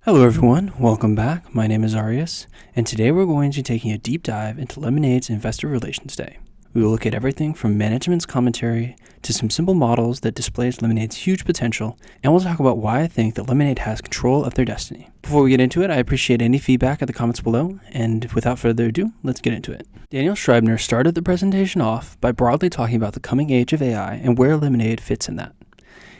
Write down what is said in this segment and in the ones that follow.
Hello everyone, welcome back. My name is Arias, and today we're going to be taking a deep dive into Lemonade's Investor Relations Day. We will look at everything from management's commentary to some simple models that displays Lemonade's huge potential, and we'll talk about why I think that Lemonade has control of their destiny. Before we get into it, I appreciate any feedback in the comments below, and without further ado, let's get into it. Daniel Schreibner started the presentation off by broadly talking about the coming age of AI and where Lemonade fits in that.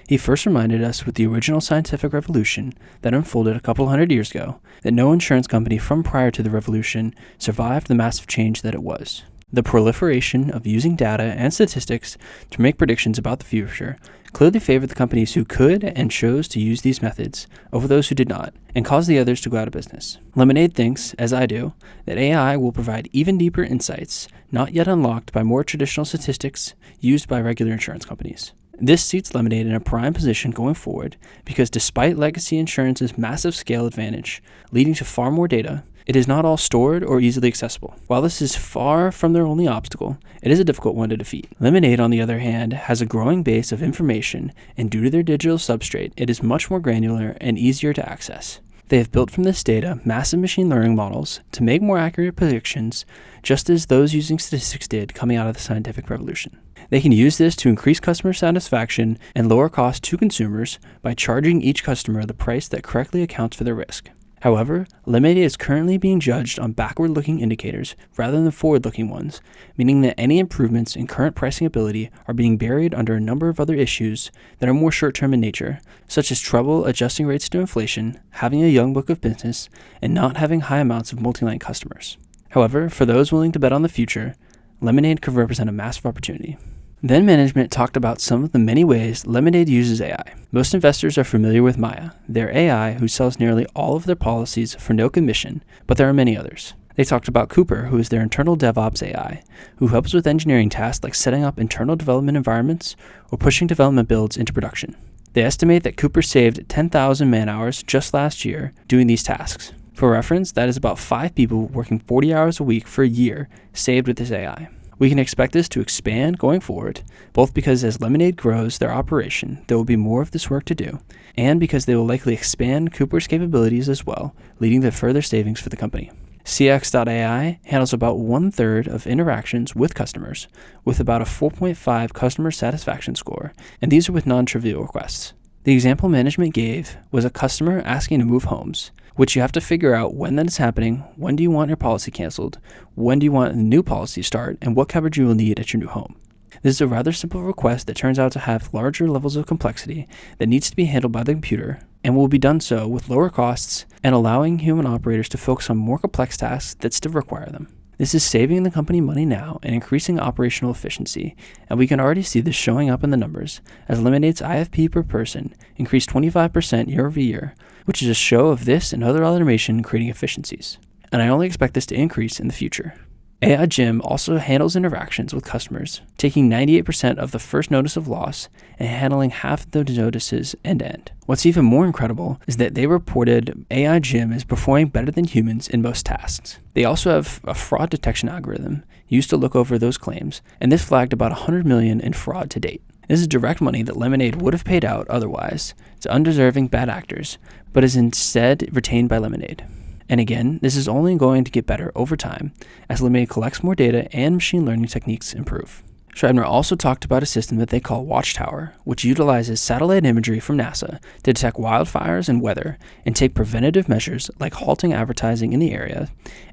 He first reminded us with the original scientific revolution that unfolded a couple hundred years ago that no insurance company from prior to the revolution survived the massive change that it was. The proliferation of using data and statistics to make predictions about the future clearly favored the companies who could and chose to use these methods over those who did not, and caused the others to go out of business. Lemonade thinks, as I do, that AI will provide even deeper insights not yet unlocked by more traditional statistics used by regular insurance companies. This seats Lemonade in a prime position going forward because despite legacy insurance's massive scale advantage, leading to far more data, it is not all stored or easily accessible. While this is far from their only obstacle, it is a difficult one to defeat. Lemonade, on the other hand, has a growing base of information, and due to their digital substrate, it is much more granular and easier to access. They have built from this data massive machine learning models to make more accurate predictions, just as those using statistics did coming out of the scientific revolution. They can use this to increase customer satisfaction and lower costs to consumers by charging each customer the price that correctly accounts for their risk. However, Lemonade is currently being judged on backward-looking indicators rather than forward-looking ones, meaning that any improvements in current pricing ability are being buried under a number of other issues that are more short-term in nature, such as trouble adjusting rates to inflation, having a young book of business, and not having high amounts of multi-line customers. However, for those willing to bet on the future, Lemonade could represent a massive opportunity. Then management talked about some of the many ways Lemonade uses AI. Most investors are familiar with Maya, their AI who sells nearly all of their policies for no commission, but there are many others. They talked about Cooper, who is their internal DevOps AI, who helps with engineering tasks like setting up internal development environments or pushing development builds into production. They estimate that Cooper saved 10,000 man-hours just last year doing these tasks. For reference, that is about 5 people working 40 hours a week for a year saved with this AI. We can expect this to expand going forward, both because as Lemonade grows their operation, there will be more of this work to do, and because they will likely expand Cooper's capabilities as well, leading to further savings for the company. CX.AI handles about 1/3 of interactions with customers, with about a 4.5 customer satisfaction score, and these are with non-trivial requests. The example management gave was a customer asking to move homes, which you have to figure out when that is happening, when do you want your policy canceled, when do you want a new policy to start, and what coverage you will need at your new home. This is a rather simple request that turns out to have larger levels of complexity that needs to be handled by the computer, and will be done so with lower costs and allowing human operators to focus on more complex tasks that still require them. This is saving the company money now and increasing operational efficiency, and we can already see this showing up in the numbers, as Lemonade's IFP per person increased 25% year over year, which is a show of this and other automation creating efficiencies. And I only expect this to increase in the future. AI Gym also handles interactions with customers, taking 98% of the first notice of loss and handling half of the notices end-to-end. What's even more incredible is that they reported AI Gym is performing better than humans in most tasks. They also have a fraud detection algorithm used to look over those claims, and this flagged about $100 million in fraud to date. This is direct money that Lemonade would have paid out otherwise to undeserving bad actors, but is instead retained by Lemonade. And again, this is only going to get better over time as Lemonade collects more data and machine learning techniques improve. Schreibner also talked about a system that they call Watchtower, which utilizes satellite imagery from NASA to detect wildfires and weather and take preventative measures like halting advertising in the area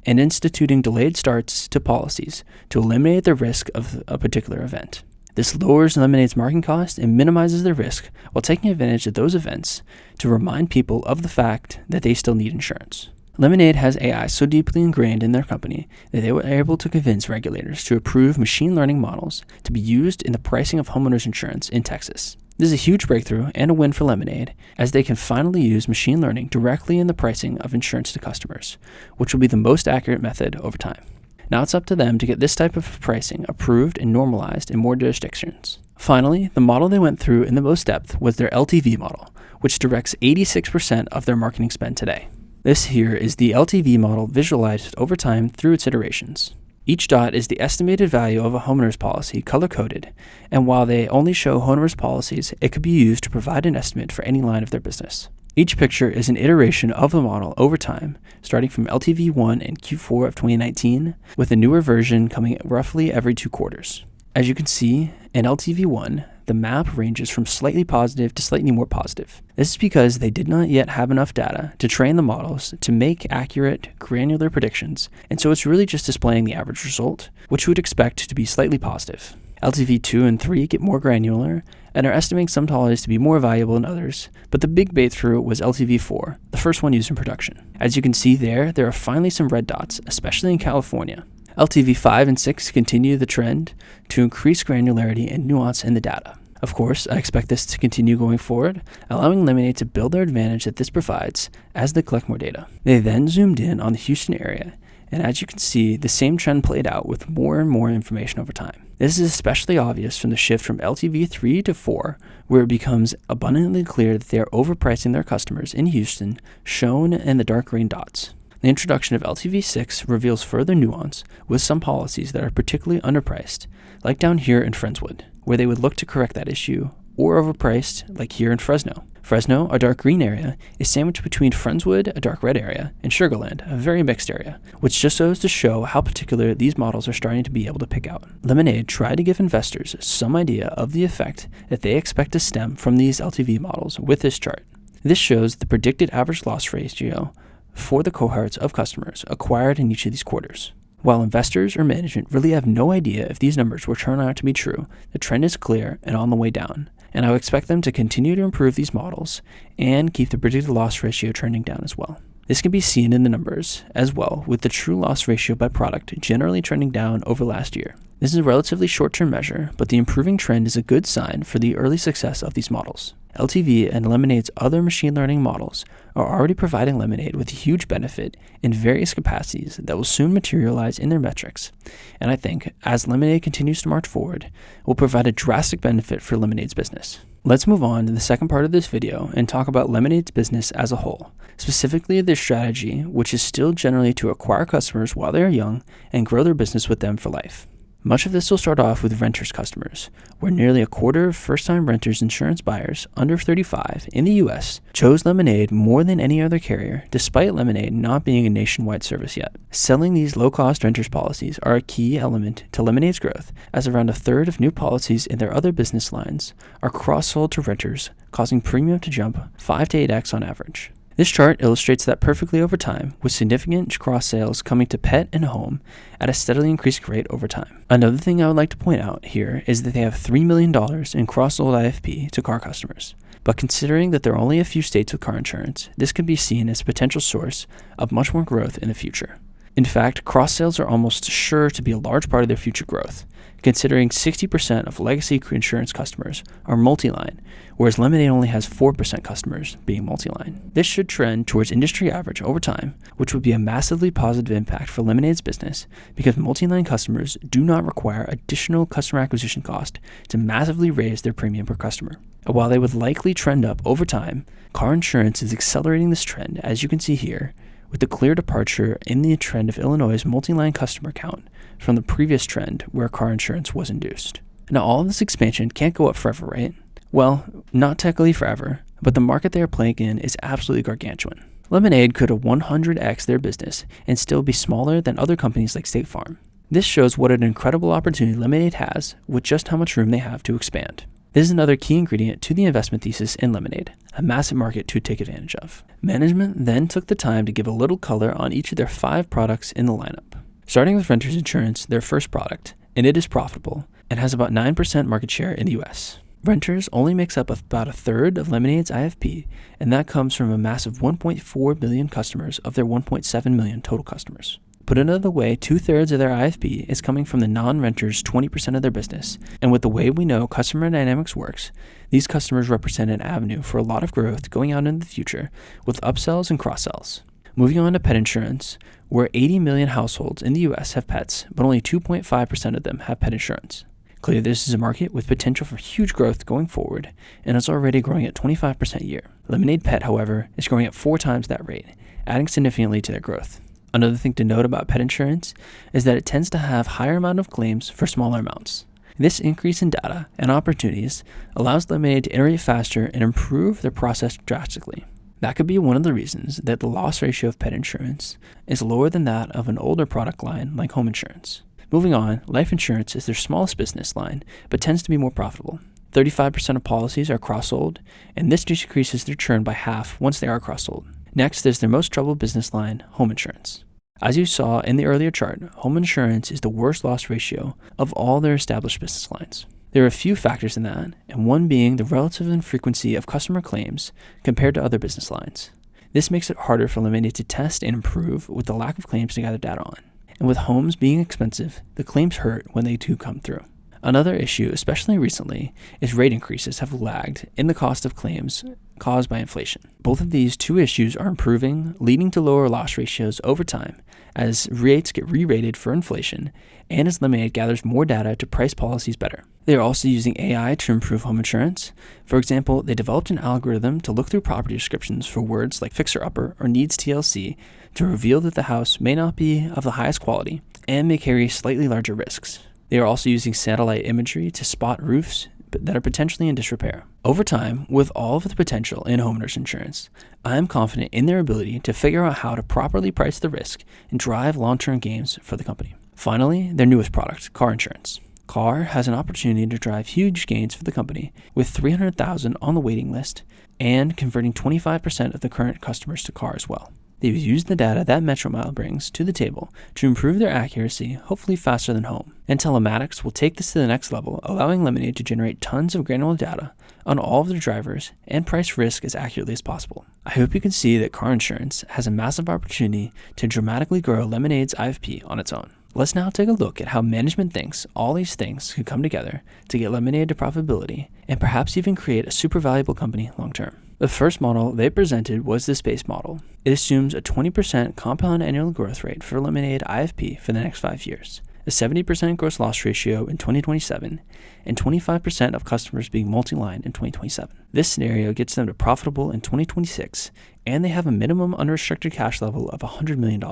and instituting delayed starts to policies to eliminate the risk of a particular event. This lowers Lemonade's marketing cost and minimizes their risk while taking advantage of those events to remind people of the fact that they still need insurance. Lemonade has AI so deeply ingrained in their company that they were able to convince regulators to approve machine learning models to be used in the pricing of homeowners insurance in Texas. This is a huge breakthrough and a win for Lemonade, as they can finally use machine learning directly in the pricing of insurance to customers, which will be the most accurate method over time. Now it's up to them to get this type of pricing approved and normalized in more jurisdictions. Finally, the model they went through in the most depth was their LTV model, which directs 86% of their marketing spend today. This here is the LTV model visualized over time through its iterations. Each dot is the estimated value of a homeowner's policy color-coded, and while they only show homeowners policies, it could be used to provide an estimate for any line of their business. Each picture is an iteration of the model over time, starting from LTV1 in Q4 of 2019, with a newer version coming roughly every 2 quarters. As you can see, in LTV1, the map ranges from slightly positive to slightly more positive. This is because they did not yet have enough data to train the models to make accurate, granular predictions, and so it's really just displaying the average result, which you would expect to be slightly positive. LTV2 and 3 get more granular and are estimating some holidays to be more valuable than others, but the big breakthrough was LTV4, the first one used in production. As you can see there are finally some red dots, especially in California. LTV5 and 6 continue the trend to increase granularity and nuance in the data. Of course, I expect this to continue going forward, allowing Lemonade to build their advantage that this provides as they collect more data. They then zoomed in on the Houston area, and as you can see, the same trend played out with more and more information over time. This is especially obvious from the shift from LTV3 to 4, where it becomes abundantly clear that they are overpricing their customers in Houston, shown in the dark green dots. The introduction of LTV6 reveals further nuance with some policies that are particularly underpriced, like down here in Friendswood, where they would look to correct that issue, or overpriced, like here in Fresno. Fresno, a dark green area, is sandwiched between Friendswood, a dark red area, and Sugarland, a very mixed area, which just goes to show how particular these models are starting to be able to pick out. Lemonade tried to give investors some idea of the effect that they expect to stem from these LTV models with this chart. This shows the predicted average loss ratio for the cohorts of customers acquired in each of these quarters. While investors or management really have no idea if these numbers will turn out to be true, the trend is clear and on the way down, and I would expect them to continue to improve these models and keep the predicted loss ratio trending down as well. This can be seen in the numbers as well, with the true loss ratio by product generally trending down over last year. This is a relatively short-term measure, but the improving trend is a good sign for the early success of these models. LTV and Lemonade's other machine learning models are already providing Lemonade with a huge benefit in various capacities that will soon materialize in their metrics, and I think, as Lemonade continues to march forward, will provide a drastic benefit for Lemonade's business. Let's move on to the second part of this video and talk about Lemonade's business as a whole, specifically their strategy, which is still generally to acquire customers while they are young and grow their business with them for life. Much of this will start off with renters customers, where nearly a quarter of first-time renters insurance buyers under 35 in the US chose Lemonade more than any other carrier, despite Lemonade not being a nationwide service yet. Selling these low-cost renters policies are a key element to Lemonade's growth, as around a third of new policies in their other business lines are cross-sold to renters, causing premium to jump 5 to 8x on average. This chart illustrates that perfectly over time, with significant cross-sales coming to pet and home at a steadily increasing rate over time. Another thing I would like to point out here is that they have $3 million in cross-sold IFP to car customers. But considering that there are only a few states with car insurance, this can be seen as a potential source of much more growth in the future. In fact, cross-sales are almost sure to be a large part of their future growth, considering 60% of legacy insurance customers are multi-line, whereas Lemonade only has 4% customers being multi-line. This should trend towards industry average over time, which would be a massively positive impact for Lemonade's business because multi-line customers do not require additional customer acquisition cost to massively raise their premium per customer. And while they would likely trend up over time, car insurance is accelerating this trend, as you can see here, with the clear departure in the trend of Illinois' multi-line customer count from the previous trend where car insurance was induced. Now, all of this expansion can't go up forever, right? Well, not technically forever, but the market they are playing in is absolutely gargantuan. Lemonade could have 100x their business and still be smaller than other companies like State Farm. This shows what an incredible opportunity Lemonade has with just how much room they have to expand. This is another key ingredient to the investment thesis in Lemonade, a massive market to take advantage of. Management then took the time to give a little color on each of their 5 products in the lineup. Starting with renters insurance, their first product, and it is profitable, and has about 9% market share in the US. Renters only makes up about a third of Lemonade's IFP, and that comes from a massive 1.4 million customers of their 1.7 million total customers. Put another way, 2/3 of their IFP is coming from the non-renters 20% of their business, and with the way we know customer dynamics works, these customers represent an avenue for a lot of growth going out in the future with upsells and cross-sells. Moving on to pet insurance, where 80 million households in the US have pets, but only 2.5% of them have pet insurance. Clearly, this is a market with potential for huge growth going forward, and it's already growing at 25% a year. Lemonade Pet, however, is growing at 4 times that rate, adding significantly to their growth. Another thing to note about pet insurance is that it tends to have higher amount of claims for smaller amounts. This increase in data and opportunities allows Lemonade to iterate faster and improve their process drastically. That could be one of the reasons that the loss ratio of pet insurance is lower than that of an older product line like home insurance. Moving on, life insurance is their smallest business line, but tends to be more profitable. 35% of policies are cross-sold, and this decreases their churn by half once they are cross-sold. Next is their most troubled business line, home insurance. As you saw in the earlier chart, home insurance is the worst loss ratio of all their established business lines. There are a few factors in that, and one being the relative infrequency of customer claims compared to other business lines. This makes it harder for Lemonade to test and improve with the lack of claims to gather data on. And with homes being expensive, the claims hurt when they do come through. Another issue, especially recently, is rate increases have lagged in the cost of claims caused by inflation. Both of these two issues are improving, leading to lower loss ratios over time as rates get re-rated for inflation and as Lemonade gathers more data to price policies better. They are also using AI to improve home insurance. For example, they developed an algorithm to look through property descriptions for words like fixer-upper or needs TLC to reveal that the house may not be of the highest quality and may carry slightly larger risks. They are also using satellite imagery to spot roofs that are potentially in disrepair. Over time, with all of the potential in homeowners insurance, I am confident in their ability to figure out how to properly price the risk and drive long-term gains for the company. Finally, their newest product, car insurance. Car has an opportunity to drive huge gains for the company with 300,000 on the waiting list and converting 25% of the current customers to car as well. They've used the data that Metromile brings to the table to improve their accuracy, hopefully faster than home. And telematics will take this to the next level, allowing Lemonade to generate tons of granular data on all of their drivers and price risk as accurately as possible. I hope you can see that car insurance has a massive opportunity to dramatically grow Lemonade's IFP on its own. Let's now take a look at how management thinks all these things could come together to get Lemonade to profitability and perhaps even create a super valuable company long term. The first model they presented was the space model. It assumes a 20% compound annual growth rate for Lemonade IFP for the next 5 years, a 70% gross loss ratio in 2027, and 25% of customers being multi-line in 2027. This scenario gets them to profitable in 2026, and they have a minimum unrestricted cash level of $100 million.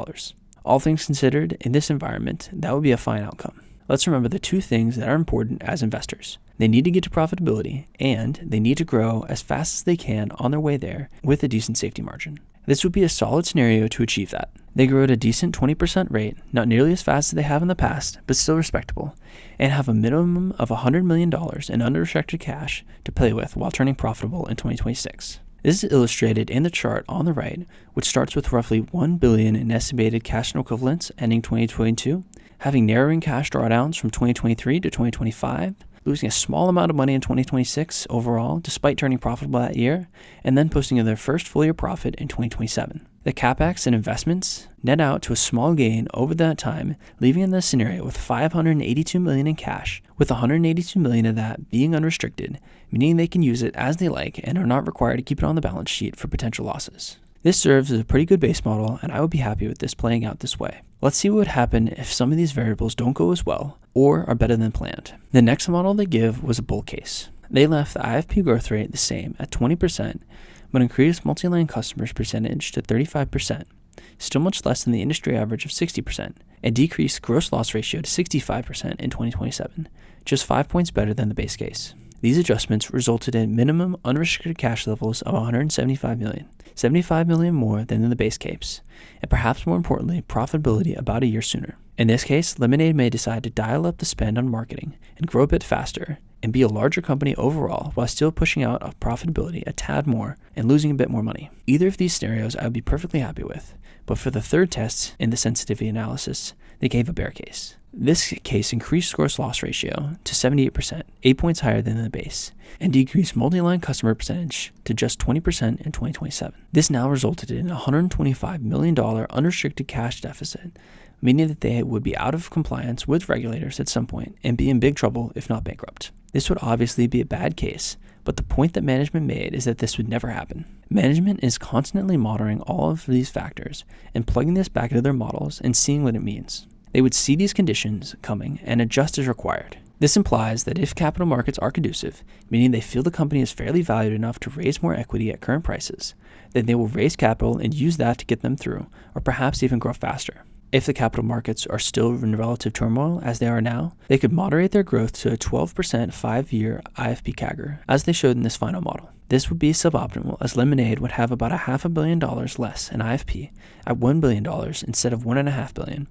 All things considered, in this environment, that would be a fine outcome. Let's remember the two things that are important as investors. They need to get to profitability, and they need to grow as fast as they can on their way there with a decent safety margin. This would be a solid scenario to achieve that. They grow at a decent 20% rate, not nearly as fast as they have in the past, but still respectable, and have a minimum of $100 million in unrestricted cash to play with while turning profitable in 2026. This is illustrated in the chart on the right, which starts with roughly $1 billion in estimated cash and equivalents ending 2022, having narrowing cash drawdowns from 2023 to 2025, losing a small amount of money in 2026 overall despite turning profitable that year, and then posting their first full year profit in 2027. The capex and investments net out to a small gain over that time, leaving in this scenario with $582 million in cash, with $182 million of that being unrestricted, meaning they can use it as they like and are not required to keep it on the balance sheet for potential losses. This serves as a pretty good base model, and I would be happy with this playing out this way. Let's see what would happen if some of these variables don't go as well or are better than planned. The next model they give was a bull case. They left the IFP growth rate the same at 20%, but increased multi-line customers percentage to 35%, still much less than the industry average of 60%, and decreased gross loss ratio to 65% in 2027, just 5 points better than the base case. These adjustments resulted in minimum unrestricted cash levels of $175 million, $75 million more than in the base case, and perhaps more importantly, profitability about a year sooner. In this case, Lemonade may decide to dial up the spend on marketing and grow a bit faster and be a larger company overall while still pushing out of profitability a tad more and losing a bit more money. Either of these scenarios I would be perfectly happy with, but for the third test in the sensitivity analysis, they gave a bear case. This case increased gross loss ratio to 78%, 8 points higher than the base, and decreased multi-line customer percentage to just 20% in 2027. This now resulted in a $125 million unrestricted cash deficit, meaning that they would be out of compliance with regulators at some point and be in big trouble if not bankrupt. This would obviously be a bad case, but the point that management made is that this would never happen. Management is constantly monitoring all of these factors and plugging this back into their models and seeing what it means. They would see these conditions coming and adjust as required. This implies that if capital markets are conducive, meaning they feel the company is fairly valued enough to raise more equity at current prices, then they will raise capital and use that to get them through, or perhaps even grow faster. If the capital markets are still in relative turmoil as they are now, they could moderate their growth to a 12% 5-year IFP CAGR, as they showed in this final model. This would be suboptimal, as Lemonade would have about $500 million less in IFP at $1 billion instead of $1.5 billion,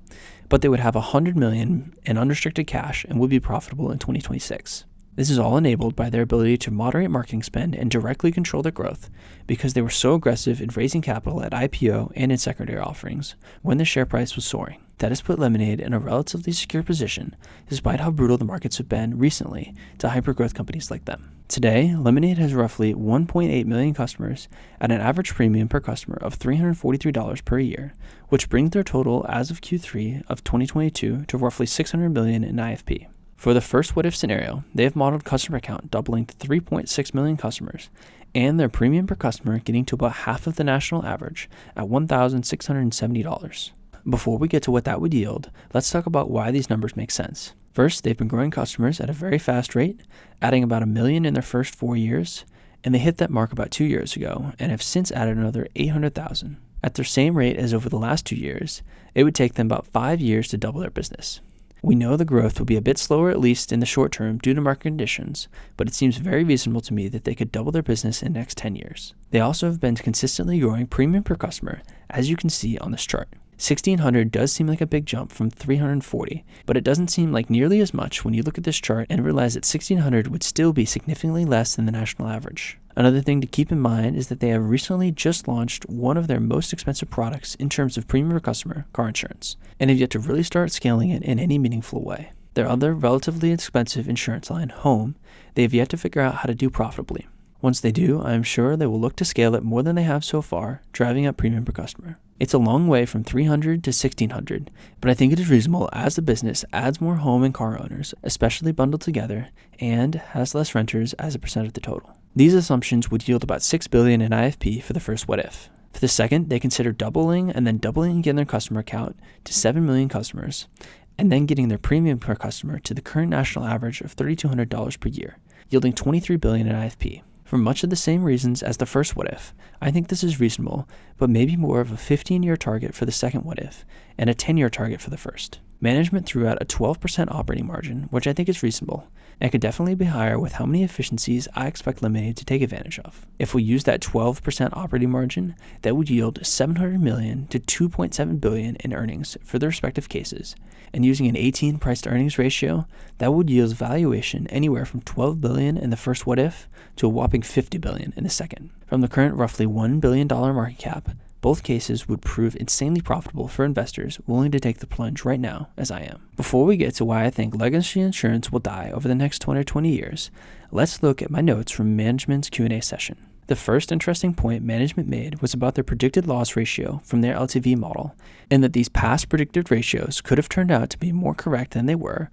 but they would have $100 million in unrestricted cash and would be profitable in 2026. This is all enabled by their ability to moderate marketing spend and directly control their growth because they were so aggressive in raising capital at IPO and in secondary offerings when the share price was soaring. That has put Lemonade in a relatively secure position, despite how brutal the markets have been recently to hyper-growth companies like them. Today, Lemonade has roughly 1.8 million customers at an average premium per customer of $343 per year, which brings their total as of Q3 of 2022 to roughly $600 million in IFP. For the first what-if scenario, they have modeled customer count doubling to 3.6 million customers, and their premium per customer getting to about half of the national average at $1,670. Before we get to what that would yield, let's talk about why these numbers make sense. First, they've been growing customers at a very fast rate, adding about 1 million in their first 4 years, and they hit that mark about 2 years ago and have since added another 800,000. At their same rate as over the last 2 years, it would take them about 5 years to double their business. We know the growth will be a bit slower, at least in the short term, due to market conditions, but it seems very reasonable to me that they could double their business in the next 10 years. They also have been consistently growing premium per customer, as you can see on this chart. 1,600 does seem like a big jump from 340, but it doesn't seem like nearly as much when you look at this chart and realize that 1,600 would still be significantly less than the national average. Another thing to keep in mind is that they have recently just launched one of their most expensive products in terms of premium per customer, car insurance, and have yet to really start scaling it in any meaningful way. Their other relatively expensive insurance line, Home, they have yet to figure out how to do profitably. Once they do, I am sure they will look to scale it more than they have so far, driving up premium per customer. It's a long way from 300 to 1,600, but I think it is reasonable as the business adds more home and car owners, especially bundled together, and has less renters as a percent of the total. These assumptions would yield about $6 billion in IFP for the first what-if. For the second, they consider doubling and then doubling again their customer count to 7 million customers, and then getting their premium per customer to the current national average of $3,200 per year, yielding $23 billion in IFP. For much of the same reasons as the first what-if, I think this is reasonable, but maybe more of a 15-year target for the second what-if, and a 10-year target for the first. Management threw out a 12% operating margin, which I think is reasonable, and could definitely be higher with how many efficiencies I expect Lemonade to take advantage of. If we use that 12% operating margin, that would yield $700 million to $2.7 billion in earnings for the respective cases, and using an 18 price-to-earnings ratio, that would yield valuation anywhere from $12 billion in the first what-if to a whopping $50 billion in the second. From the current roughly $1 billion market cap, both cases would prove insanely profitable for investors willing to take the plunge right now, as I am. Before we get to why I think legacy insurance will die over the next 20 years, let's look at my notes from management's Q&A session. The first interesting point management made was about their predicted loss ratio from their LTV model, and that these past predicted ratios could have turned out to be more correct than they were,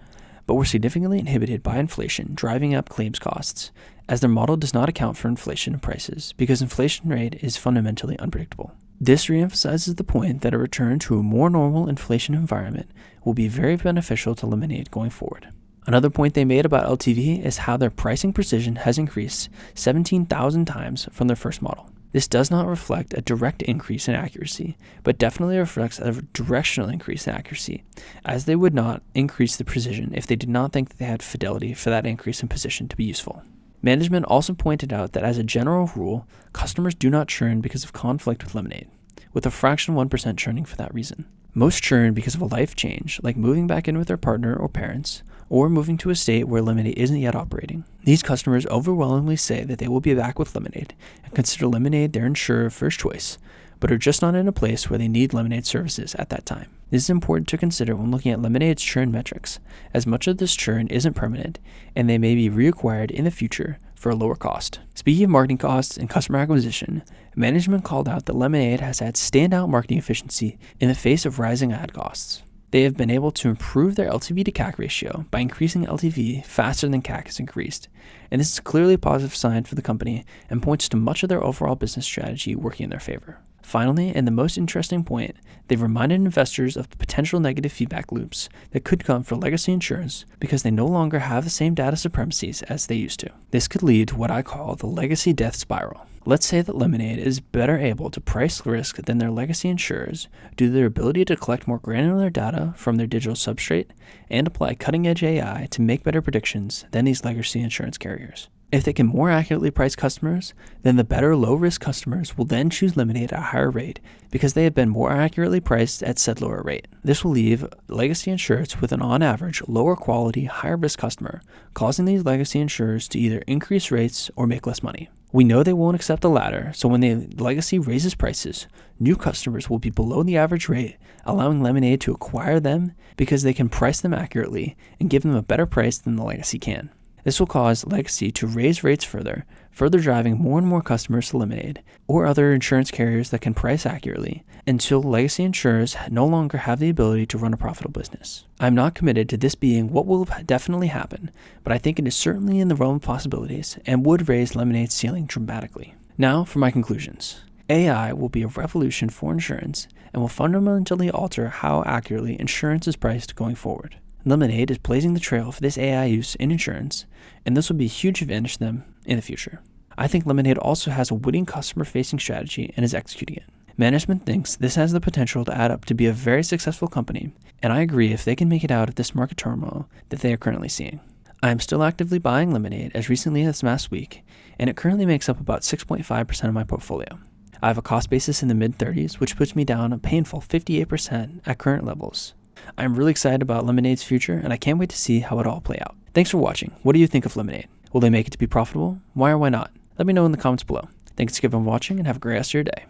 but were significantly inhibited by inflation driving up claims costs, as their model does not account for inflation in prices because inflation rate is fundamentally unpredictable. This reemphasizes the point that a return to a more normal inflation environment will be very beneficial to Lemonade going forward. Another point they made about LTV is how their pricing precision has increased 17,000 times from their first model. This does not reflect a direct increase in accuracy, but definitely reflects a directional increase in accuracy, as they would not increase the precision if they did not think that they had fidelity for that increase in precision to be useful. Management also pointed out that as a general rule, customers do not churn because of conflict with Lemonade, with a fraction of 1% churning for that reason. Most churn because of a life change, like moving back in with their partner or parents, or moving to a state where Lemonade isn't yet operating. These customers overwhelmingly say that they will be back with Lemonade and consider Lemonade their insurer of first choice, but are just not in a place where they need Lemonade services at that time. This is important to consider when looking at Lemonade's churn metrics, as much of this churn isn't permanent, and they may be reacquired in the future for a lower cost. Speaking of marketing costs and customer acquisition, management called out that Lemonade has had standout marketing efficiency in the face of rising ad costs. They have been able to improve their LTV to CAC ratio by increasing LTV faster than CAC has increased, and this is clearly a positive sign for the company and points to much of their overall business strategy working in their favor. Finally, and the most interesting point, they've reminded investors of the potential negative feedback loops that could come for legacy insurance because they no longer have the same data supremacies as they used to. This could lead to what I call the legacy death spiral. Let's say that Lemonade is better able to price risk than their legacy insurers due to their ability to collect more granular data from their digital substrate and apply cutting-edge AI to make better predictions than these legacy insurance carriers. If they can more accurately price customers, then the better low-risk customers will then choose Lemonade at a higher rate because they have been more accurately priced at said lower rate. This will leave legacy insurers with an on average lower quality, higher risk customer, causing these legacy insurers to either increase rates or make less money. We know they won't accept the latter, so when the legacy raises prices, new customers will be below the average rate, allowing Lemonade to acquire them because they can price them accurately and give them a better price than the legacy can. This will cause legacy to raise rates further driving more and more customers to Lemonade or other insurance carriers that can price accurately until legacy insurers no longer have the ability to run a profitable business. I'm not committed to this being what will definitely happen, but I think it is certainly in the realm of possibilities and would raise Lemonade's ceiling dramatically. Now for my conclusions. AI will be a revolution for insurance and will fundamentally alter how accurately insurance is priced going forward. Lemonade is blazing the trail for this AI use in insurance, and this will be a huge advantage to them in the future. I think Lemonade also has a winning customer-facing strategy and is executing it. Management thinks this has the potential to add up to be a very successful company, and I agree if they can make it out of this market turmoil that they are currently seeing. I am still actively buying Lemonade as recently as last week, and it currently makes up about 6.5% of my portfolio. I have a cost basis in the mid-30s, which puts me down a painful 58% at current levels. I'm really excited about Lemonade's future, and I can't wait to see how it all play out. Thanks for watching. What do you think of Lemonade? Will they make it to be profitable? Why or why not? Let me know in the comments below. Thanks again for watching, and have a great rest of your day.